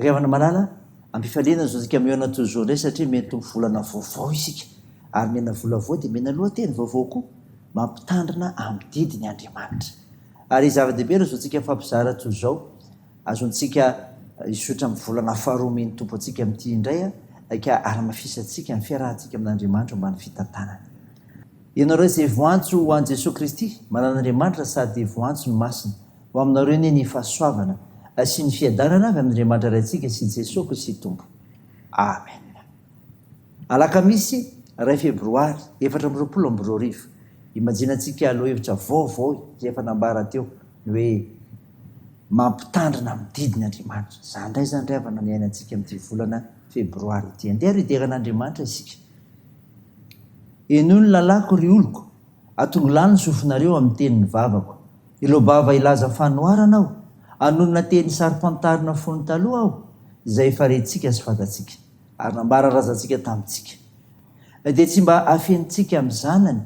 Ravana malala ampifaliana zao tsika miona tozo ndray satria mety volana vaovao isika ary mena volavao dia mena lohateny vaovao koa mampitandrina amin'ny didiny Andriamanitra. Ary zava-dehibe zao tsika fampizara toy izao azontsika isotra amin'ny volana faharoa meny tompo antsika amin'ity indray ka ara-mafisantsika amin'ny fiarahantsika amin'Andriamanitra mba ny fitantanana. Ianareo izay voantso ho an'i Jesosy Kristy manan'Andriamanitra sady voantso ny masina ho aminareo ny fahasoavana sy ny fiadanana avy amin'Andriamanitra raintsika sy Jesosy Kristy Tompo. Amen. Alakamisy 2 Febroary 2022 imaginantsika aloha hevitra vaovao izay efa nambara teo ny hoe mampitandrina amin'ny didiny Andriamanitra. Izany indray zany ravana ny ainantsika amin'ity volana Febroary ity. Andeha rideran'Andriamanitra isika. Eno ny lalako ry oloko, atongolany ny sofinareo amin'ny tenin'ny vavako. Ilo bava ilaza fanoharana aho, anonona teny sary-pantarina fony taloha aho, izay farentsika sy fantatsika, ary nambara razantsika tamintsika. Dia tsy mba afentsika amin'ny zanany,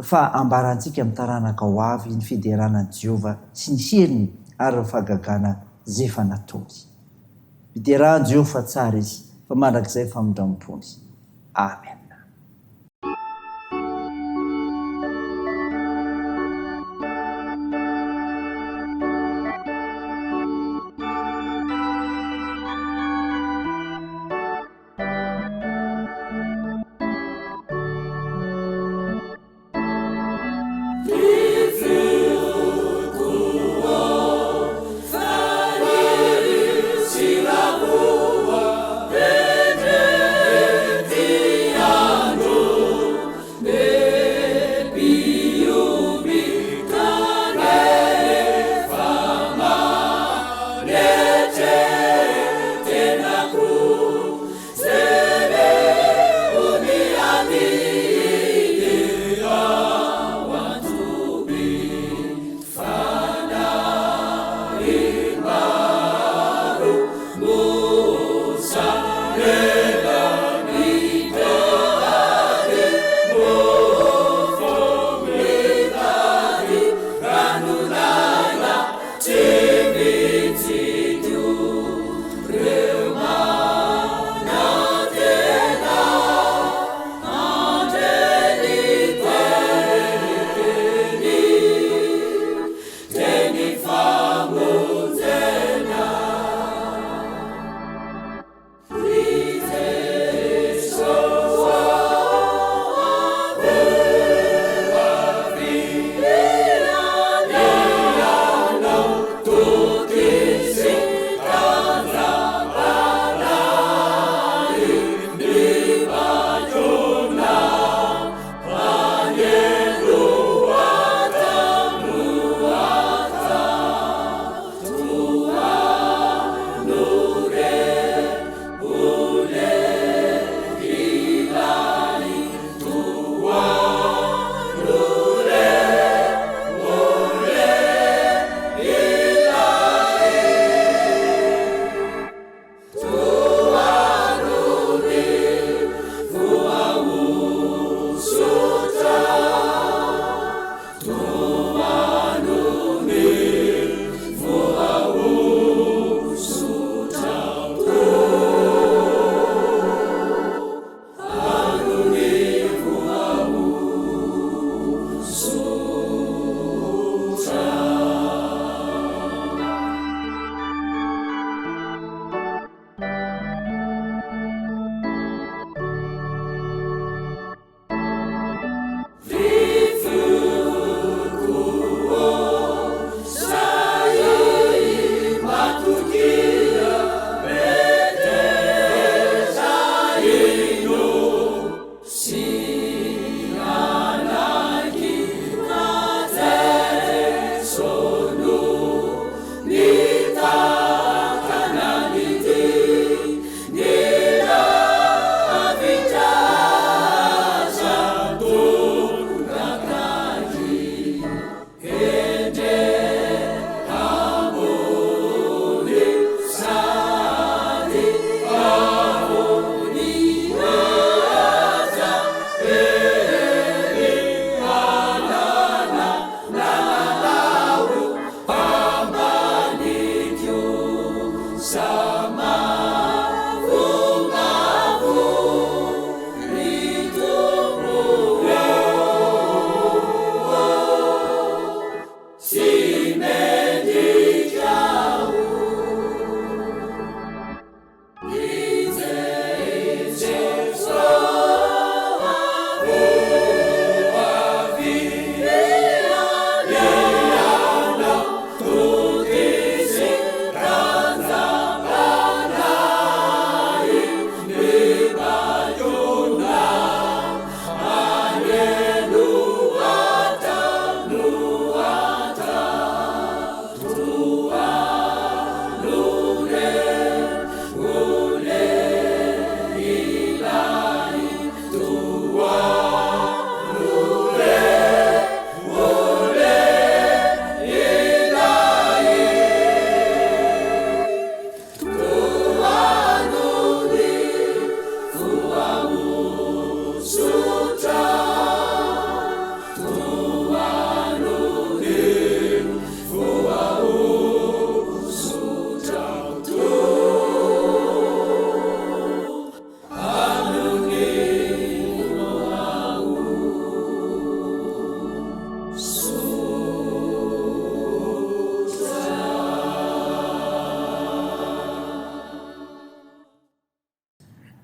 fa ambarantsika amin'ny taranaka ho avy ny fideranan'i Jehova sy ny heriny ary ny fahagagana izay efa nataony. Fiderahan'i Jehova tsara izy, fa mandrakizay famindram-pony. Amen. Yeah.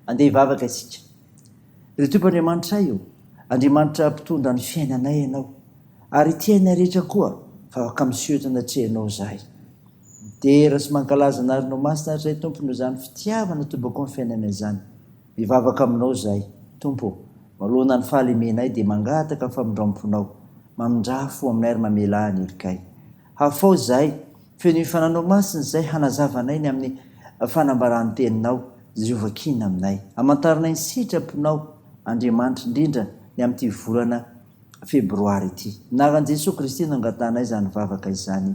andeha hivavaka isika. Ry Tompoandriamanitra io, Andriamanitra mpitondra ny fiainanay ianao, ary tianay rehetra koa fa afaka misiotina trehanao zahay. Mitera sy mankalaza anarinao masina zay Tompo noho izany fitiavana tobako ny fiainanay izany. Mivavaka aminao zahay Tompo, malohana ny fahalemenay dia mangataka ny famindramponao, mamindrafo aminay ary mamela ny elikay. Hafao zahay, feno fananao masina zay hanazavanay ny amin'ny fanambarany teninao, Jehovah kina aminay. Amantaranay ny sitraponao Andriamanitra indrindra ny amin'ity volana febroary ity. Naran'i Jesosy Kristy no angatanay izany vavaka izany.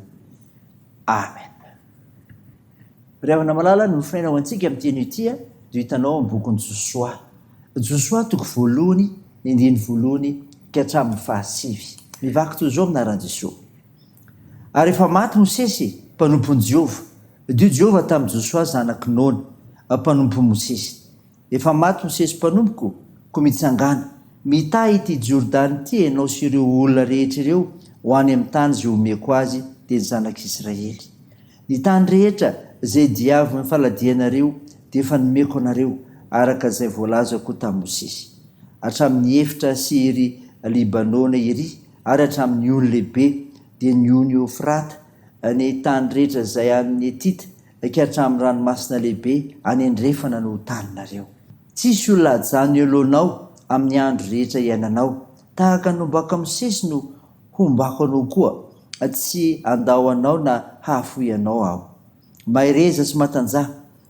Amen. Ry havana malala no nofinaina ho antsika amin'ity anio ity dia hitanao amin'ny bokin'ny Josoa. Josoa toko voalohany, ny andiny voalohany ka hatramin'ny fahasivy. Mivaky toy izao aminaran'i Jesosy. Ary efa maty Mosesy, mpanompon'i Jehova. Dio Jehova tamin'i Josoa zanaky Nona, mpanompo Mosesy. Efa maty Mosesy mpanompoko, ko mitsangana. Mita ity Jordany ity ianao sy ireo olona rehetra ireo ho any amin'ny tany izay omeko azy dia ny zanak'Israely. Ny tany rehetra izay diavy ny faladianareo dia efa nomeko anareo araka izay voalazako tamin'i Mosesy. Hatramin'ny efitra sy ery Libanona ery, ary hatramin'ny olo lehibe dia ny ony Eufrata, ny tany rehetra izay amin'ny Etita, ka hatramin'ny ranomasina lehibe any andrefana no taninareo. Tsisy olona ajano eloanao amin'ny andro rehetra iainanao, tahaka nombako Mosesy no hombako anao koa, tsy andao anao na hahafoy anao aho. Mahereza sy matanjaha,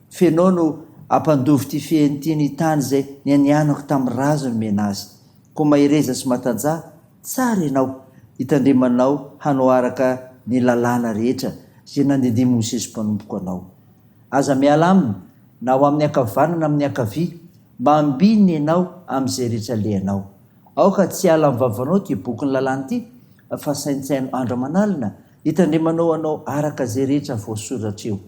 fenao no ampandovy ty fiain'ity ny tany izay ny anianako tamin'ny razo no mena azy. Ko mahereza sy matanjaha, tsara ianao, hitandremanao hanao araka ny lalàna rehetra izay nandidy Mosesy mpanompoko anao. Aza miala aminy, na ho amin'ny ankavanana na amin'ny ankavia, mba ambininy ianao amin'izay rehetra lehanao. Aoka tsy ala amin'ny vavanao ty boky ny lalàna ity, fa saintsaino andro aman'alina, hitandremanao anao araka izay rehetra voasoratra eo.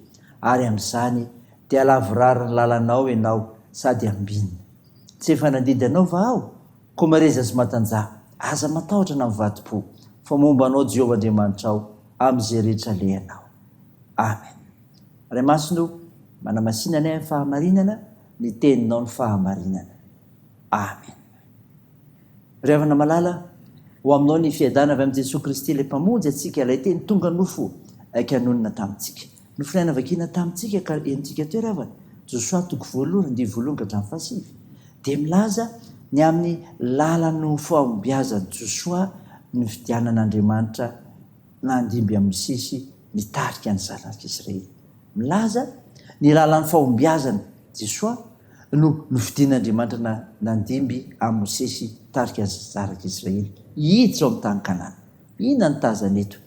Ary amin'izany dia alavorary ny lalànao ianao sady ambininy. Tsy efa nandidy anao va aho? Ko mareza sy matanjaha, aza matahotra na mivadi-po, fa momba anao Jehovah Andriamanitra ao amin'izay rehetra lehanao. Amen. Ray masino, manamasinana ny fahamarinana, ny teninao ny fahamarinana. Amen. Ry havana malala, ho aminao ny fiadana avy amin'i Jesosy Kristy ilay mpamonjy antsika ilay teny tonga nofo kanonina tamintsika. Nofinaina vakina tamintsika ka entsika toery havana. Josoa toko voalohany, andiny voalohany ka hatramin'ny fahasivy. Dia milaza ny amin'ny lalany fahombiazan'i Josoa ny fidianan'Andriamanitra nandimby amin'ny Mosesy nitarika ny zanak'Israely. Milaza ny lalan'ny fahombiazana Josoa no fidian'Andriamanitra nandimby amin'ny Mosesy tarika ny zanak'Israely. Hiditra ao amin'ny tany Kanana. Inona ny tazana eto?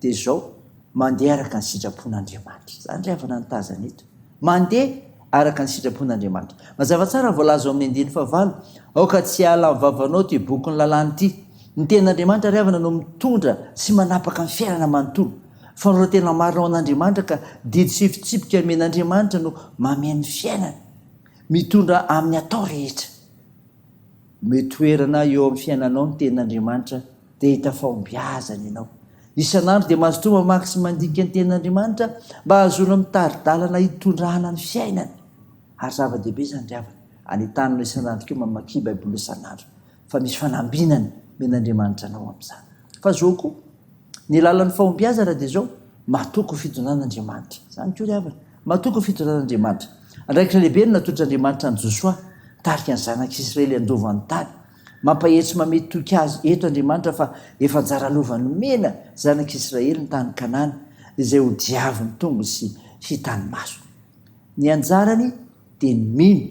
Dia izao, mandeha araka ny sitrapon'Andriamanitra. Izany ry havana ny tazana eto. Mandeha araka ny sitrapon'Andriamanitra. Mazava tsara voalaza amin'ny andiny fahavalo, aoka tsy ala amin'ny vavanao ty boky ny lalàna ity. Ny ten'Andriamanitra ry havana no mitondra sy manapaka ny fiainana manontolo. Fa no tena marina ao an'Andriamanitra ka didy sy fitsipika men'Andriamanitra no mameno fiainana, mitondra amin'ny atao rehetra. Metoerana eo amin'ny fiainanao ny ten'Andriamanitra dia hita fahombiazana ianao. Isan'andro dia mazotoa mamaky sy mandinika ny ten'Andriamanitra mba hahazoana mitari-dalana hitondrahana ny fiainana. Ary zava-dehibe izany ry havana, anitananao isan'andro keo mamaky Baiboly isan'andro, fa misy fanambinana men'Andriamanitra anao amin'izany. Fa zao koa, ny lalan'ny fahombiazana dia zao, matoko fitondran'Andriamanitra. Izany koa ry havana, matoko fitondran'Andriamanitra. Andraikitra lehibe no natotr'Andriamanitra ny Josoa tarika ny zanak'Israely andovan'ny tany. Mampahetsy mamety toky azy eto Andriamanitra fa efa njara lovany mena zanak'Israely ny tany Kanana izay ho diavy ny tongo sy hitany maso. Ny anjarany dia ny mino,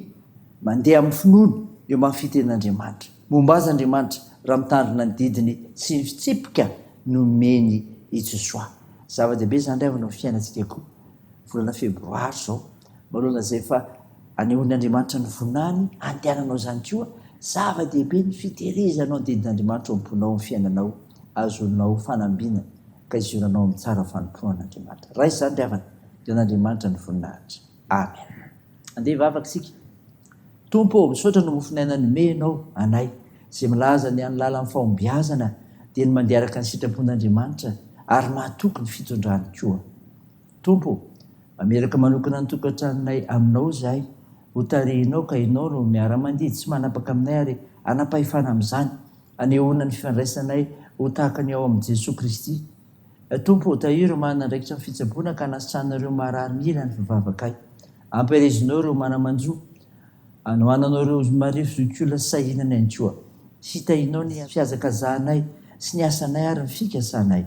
mandeha amin'ny finono eo amin'ny fiten'Andriamanitra. Momba azy Andriamanitra raha mitandrina ny didiny sy ny fitsipika nomeny i Josoa. Zava-dehibe izany ry havana ny fiainantsika koa. Volana febroary izao, manoloana izay fa anehoan'Andriamanitra ny vonany, andehananao izany koa, zava-dehibe ny fitehirizanao ny didin'Andriamanitra ao am-ponao amin'ny fiainanao, azonao fanambina ka izonanao amin'ny tsara fanompoan'Andriamanitra. Raha izany ry havana, dia n'Andriamanitra ny voninahitra. Amen. Andeha hivavaka isika. Tompo, misaotra no mofinaina ny menao anay, izay milaza ny amin'ny lalan'ny fahombiazana dia ny mandeha araka ny sitrapon'Andriamanitra ary mahatoky ny fitondrany koa. Tompo, mameraka manokana ny tokantranonay aminao zahay, hotarihinao ka ianao no miara-mandidy tsy manapaka aminay ary anapahifana amin'izany anehoana ny fifandraisanay ho tahaka ny ao amin'i Jesosy Kristy. Tompo hotahiry manana ndraikitra ny fitsaboana ka nasitranareo marary mila ny fivavakay. Ampirizinao ireo manamanjo, anohananao ireo marefo zokiolona sahinany ankoa. Hitahinao ny fiazakazahanay sy ny asanay ary ny fikasanay.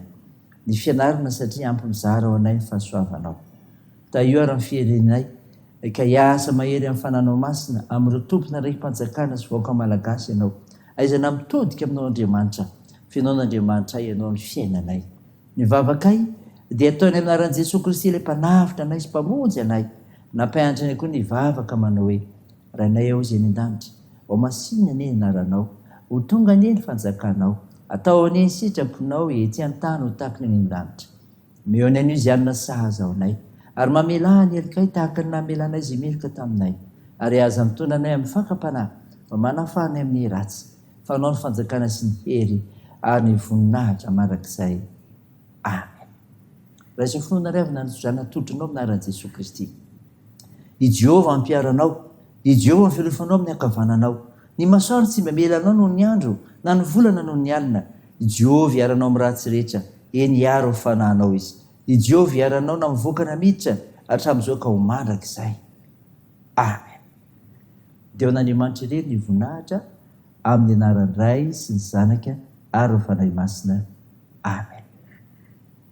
Ny fianarana satria ampy mizara ao anay ny fahasoavanao. Io ary ny fiherenay ka hiasa mahery amin'ny fananao masina amin'ireo tompona raiky mpanjakana sy vaoaka malagasy ianao. Aizana mitodika aminao Andriamanitra, fianaon'Andriamanitra ianao ny fiainanay. Ny vavakay dia ataony amin'ny anaran'i Jesosy Kristy ilay mpanafitra anay sy mpamonjy anay. Nampianatra koa ny vavaka manao hoe: Rainay ao izay ny an-danitra, ao masinina anie ny anaranao, ho tonga anie ny fanjakanao, atao anie ny sitraponao ety an-tany ho tahaka ny an-danitra. Meo ny anio izy anona sahaza ao anay, ary mamela ny elikay tahaka ny namelanay izay meloka taminay, ary aza mitondra anay amin'ny fakapanahy, fa manafanay amin'ny ratsy, fanao ny fanjakana sy ny hery ary ny voninahitra mandrakizay. Amen. Raha izao finoana revina ny zanatodrinao aminaran'i Jesosy Kristy. I Jehovah ampiaranao, i Jehovah mifilofanao amin'ny ankavananao. Ny masoandro tsy mamelanao noho ny andro, na ny volana noho ny alina. I Jehovah hiaranao amin'ny ratsy rehetra, eny hiaro ny fanahinao izy. I Jehovah hiaranao na mivoaka na miditra, hatramin'izao ka ho mandrakizay. Amen. Dia ho an'Andriamanitra irery ny voninahitra amin'ny anaran'ny Ray sy ny Zanaka ary ny fanahy masina. Amen.